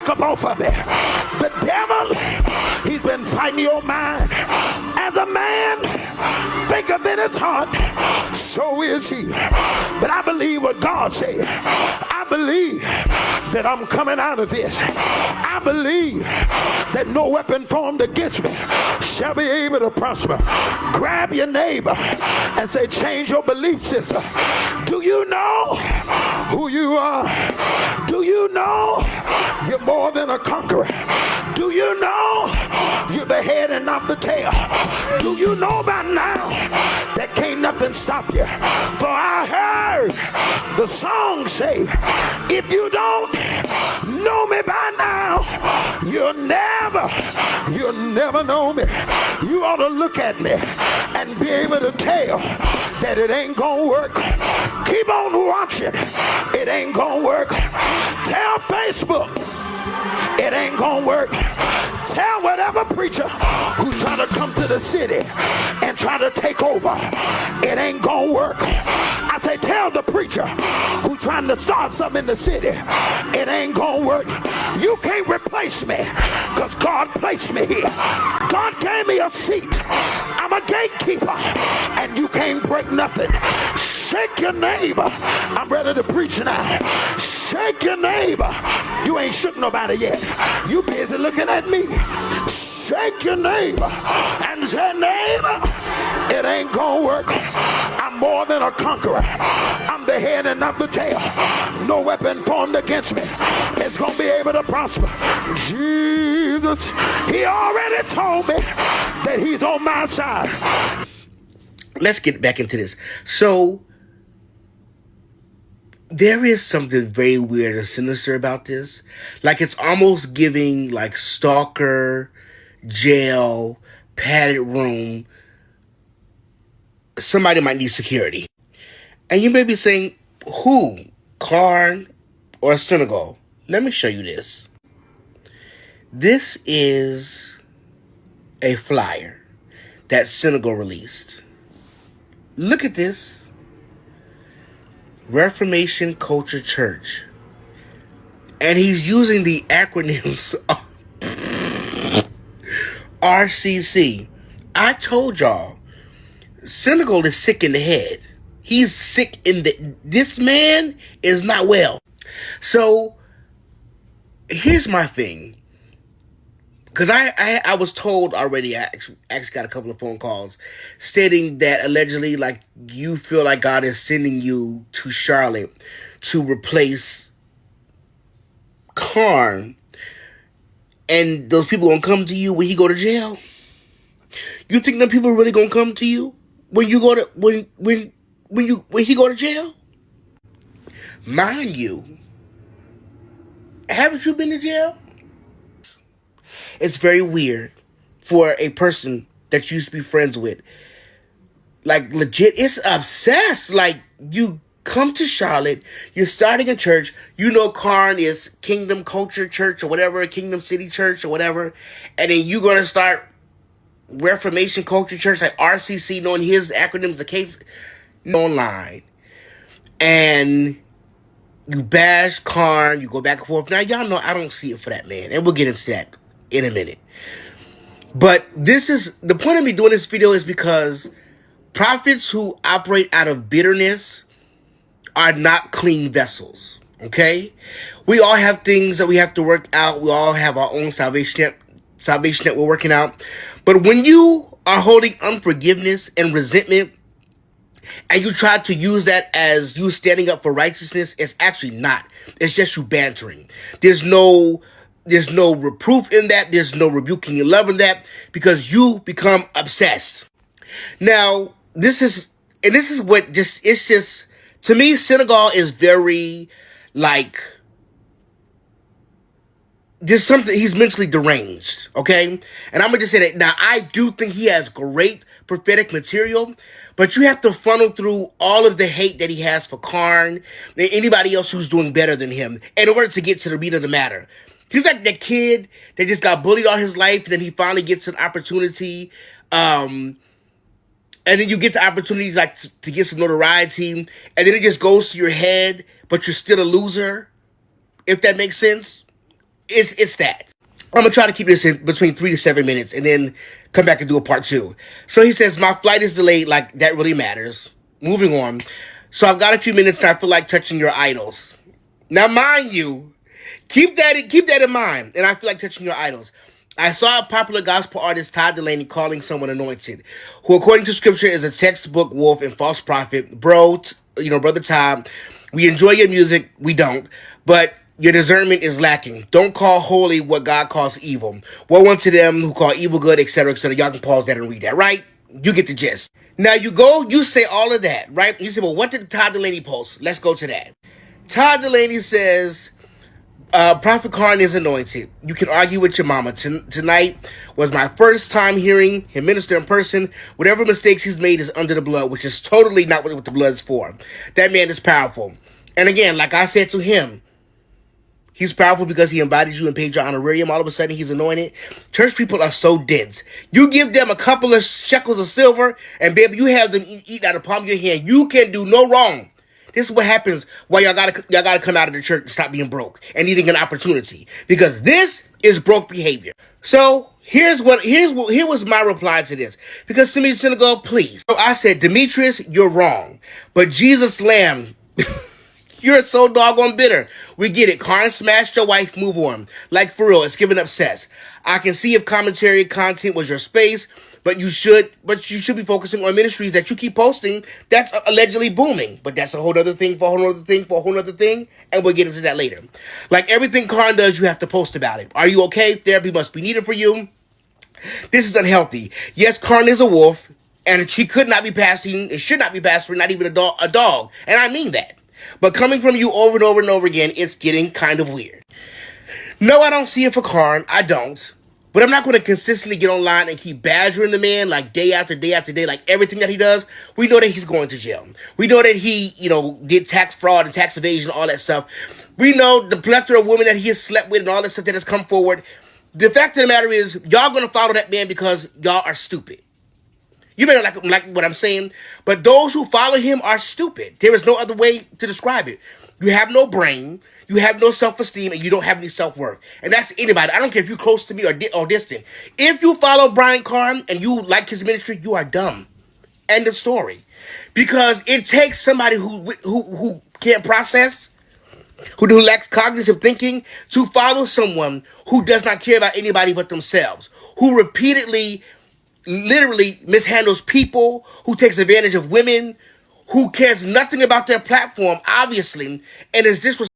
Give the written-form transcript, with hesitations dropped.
up off of me. The devil, he's been fighting your mind. As a man thinketh in his heart, so is he. But I believe what God said. I believe that I'm coming out of this. I believe that no weapon formed against me shall be able to prosper. Grab your neighbor and say, change your belief system. Do you know who you are? Do you know you're more than a conqueror? Do you know you're the head and not the tail? Do you know by now that can't nothing stop you? For I heard the song say, if you don't know me by now, you'll never know me. You ought to look at me and be able to tell that it ain't gonna work. Keep on watching. It ain't gonna work. Tell Facebook it ain't gonna work. Tell whatever preacher who's trying to come to the city and try to take over, it ain't gonna work. I say, tell the preacher who's trying to start something in the city, it ain't gonna work. You can't replace me, because God placed me here. God gave me a seat. I'm a gatekeeper, and you can't break nothing. Shake your neighbor. I'm ready to preach now. Shake your neighbor. You ain't shook nobody yet. You busy looking at me. Shake your neighbor and say, neighbor, it ain't gonna work. I'm more than a conqueror. I'm the head and not the tail. No weapon formed against me is gonna be able to prosper. Jesus, he already told me that he's on my side. Let's get back into this. So there is something very weird and sinister about this. Like, it's almost giving like stalker, jail, padded room. Somebody might need security. And you may be saying, who? Carn or Sinegal? Let me show you this. This is a flyer that Sinegal released. Look at this. Reformation Culture Church. And he's using the acronyms RCC. I told y'all, Sinegal is sick in the head. He's sick in the... This man is not well. So, here's my thing. Because I was told already, I actually got a couple of phone calls stating that allegedly, like, you feel like God is sending you to Charlotte to replace Carn, and those people gonna come to you when he go to jail. You think them people really gonna come to you when you go to when he go to jail? Mind you, haven't you been to jail? It's very weird for a person that you used to be friends with. Like, legit, it's obsessed. Like, you come to Charlotte, you're starting a church, you know Carn is Kingdom Culture Church or whatever, Kingdom City Church or whatever, and then you're going to start Reformation Culture Church, like RCC, knowing his acronyms, the case online. And you bash Carn, you go back and forth. Now, y'all know I don't see it for that man, and we'll get into that in a minute. But this is the point of me doing this video, is because prophets who operate out of bitterness are not clean vessels. Okay, we all have things that we have to work out. We all have our own salvation that we're working out. But when you are holding unforgiveness and resentment, and you try to use that as you standing up for righteousness, it's actually not. It's just you bantering. There's no reproof in that. There's no rebuking and love in that, because you become obsessed. Now, this is what it's just, to me, Sinegal is very, like, there's something, he's mentally deranged, okay? And I'm going to just say that, now, I do think he has great prophetic material, but you have to funnel through all of the hate that he has for Carn and anybody else who's doing better than him in order to get to the meat of the matter. He's like the kid that just got bullied all his life, and then he finally gets an opportunity, and then you get the opportunity like to get some notoriety, and then it just goes to your head, but you're still a loser, if that makes sense. It's that. I'm gonna try to keep this in between 3 to 7 minutes, and then come back and do a part two. So he says, my flight is delayed. Like that really matters. Moving on. So I've got a few minutes, and I feel like touching your idols. Now, mind you, keep that in mind. And I feel like touching your idols. I saw a popular gospel artist, Todd Delaney, calling someone anointed, who, according to scripture, is a textbook wolf and false prophet. Bro, brother Todd, we enjoy your music. We don't. But your discernment is lacking. Don't call holy what God calls evil. Woe unto them who call evil good, etc., etc. Y'all can pause that and read that, right? You get the gist. Now, you say all of that, right? You say, well, what did Todd Delaney post? Let's go to that. Todd Delaney says, Prophet Carn is anointed. You can argue with your mama. Tonight was my first time hearing him minister in person. Whatever mistakes he's made is under the blood, which is totally not what the blood is for. That man is powerful. And again, like I said to him, he's powerful because he invited you and paid your honorarium. All of a sudden, he's anointed. Church people are so dense. You give them a couple of shekels of silver, and baby, you have them eat out of the palm of your hand. You can do no wrong. This is what happens why y'all gotta come out of the church and stop being broke and needing an opportunity, because this is broke behavior. So here was my reply to this, because to me, Sinegal, please. So I said, Demetrius, you're wrong, but Jesus Lamb. You're so doggone bitter. We get it. Carn smashed your wife. Move on. Like, for real, it's giving up cess. I can see if commentary content was your space, but you should be focusing on ministries that you keep posting that's allegedly booming. But that's a whole other thing for a whole other thing for a whole other thing, and we'll get into that later. Like everything Carn does, you have to post about it. Are you okay? Therapy must be needed for you. This is unhealthy. Yes, Carn is a wolf, and she could not be passing. It should not be passed for not even a dog, and I mean that. But coming from you over and over and over again, it's getting kind of weird. No, I don't see it for Carn. I don't. But I'm not going to consistently get online and keep badgering the man like day after day after day, like everything that he does. We know that he's going to jail. We know that he, did tax fraud and tax evasion, all that stuff. We know the plethora of women that he has slept with and all that stuff that has come forward. The fact of the matter is, y'all going to follow that man because y'all are stupid. You may not like what I'm saying, but those who follow him are stupid. There is no other way to describe it. You have no brain, you have no self-esteem, and you don't have any self-worth. And that's anybody. I don't care if you're close to me or distant. If you follow Brian Carn and you like his ministry, you are dumb. End of story. Because it takes somebody who can't process, who lacks cognitive thinking, to follow someone who does not care about anybody but themselves, who repeatedly literally mishandles people, who takes advantage of women, who cares nothing about their platform, obviously, and is disrespectful.